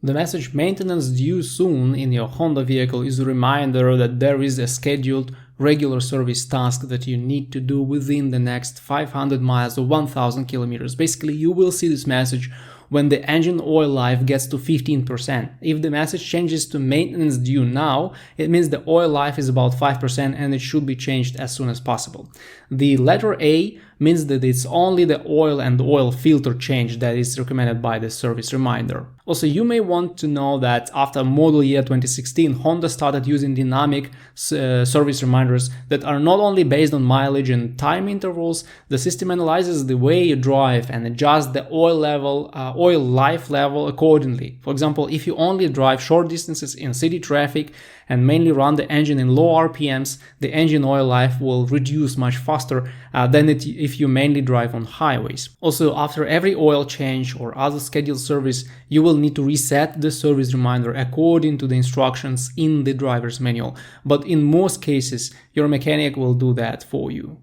The message "maintenance due soon" in your Honda vehicle is a reminder that there is a scheduled regular service task that you need to do within the next 500 miles or 1000 kilometers. Basically, you will see this message when the engine oil life gets to 15%. If the message changes to "maintenance due now", it means the oil life is about 5% and it should be changed as soon as possible. The letter A means that it's only the oil and oil filter change that is recommended by the service reminder. Also, you may want to know that after model year 2016, Honda started using dynamic service reminders that are not only based on mileage and time intervals. The system analyzes the way you drive and adjusts the oil life level accordingly. For example, if you only drive short distances in city traffic and mainly run the engine in low RPMs, the engine oil life will reduce much faster than if you mainly drive on highways. Also, after every oil change or other scheduled service, you will need to reset the service reminder according to the instructions in the driver's manual. But in most cases, your mechanic will do that for you.